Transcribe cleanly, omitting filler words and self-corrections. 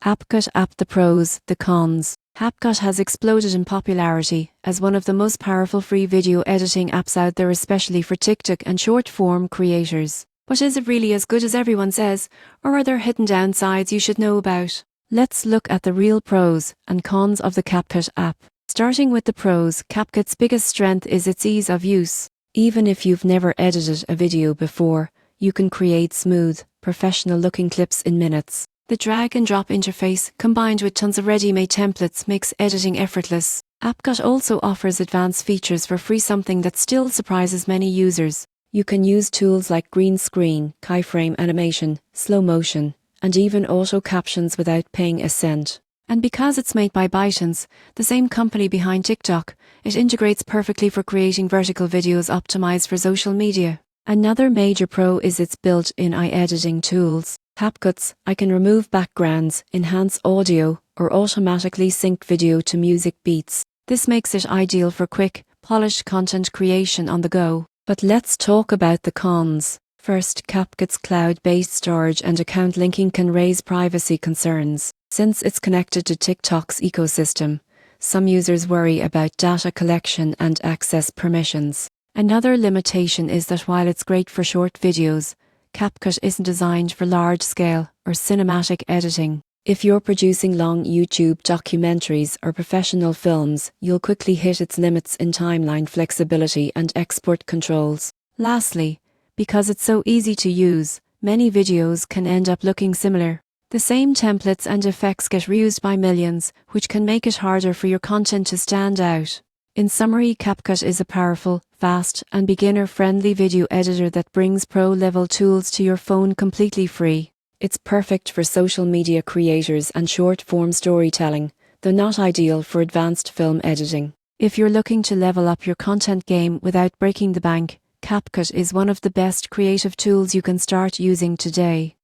CapCut app. The pros, the cons. CapCut has exploded in popularity as one of the most powerful free video editing apps out there, especially for TikTok and short-form creators. But is it really as good as everyone says, or are there hidden downsides you should know about? Let's look at the real pros and cons of the CapCut app. Starting with the pros, CapCut's biggest strength is its ease of use. Even if you've never edited a video before, you can create smooth, professional-looking clips in minutes. The drag-and-drop interface, combined with tons of ready-made templates, makes editing effortless. CapCut also offers advanced features for free, something that still surprises many users. You can use tools like green screen, keyframe animation, slow motion, and even auto captions without paying a cent. And because it's made by ByteDance, the same company behind TikTok, it integrates perfectly for creating vertical videos optimized for social media. Another major pro is its built-in editing tools. CapCut's I can remove backgrounds, enhance audio, or automatically sync video to music beats. This makes it ideal for quick, polished content creation on the go. But let's talk about the cons. First, CapCut's cloud-based storage and account linking can raise privacy concerns. Since it's connected to TikTok's ecosystem, some users worry about data collection and access permissions. Another limitation is that while it's great for short videos, CapCut isn't designed for large-scale or cinematic editing. If you're producing long YouTube documentaries or professional films, you'll quickly hit its limits in timeline flexibility and export controls. Lastly, because it's so easy to use, many videos can end up looking similar. The same templates and effects get reused by millions, which can make it harder for your content to stand out. In summary, CapCut is a powerful, fast, and beginner-friendly video editor that brings pro-level tools to your phone completely free. It's perfect for social media creators and short-form storytelling, though not ideal for advanced film editing. If you're looking to level up your content game without breaking the bank, CapCut is one of the best creative tools you can start using today.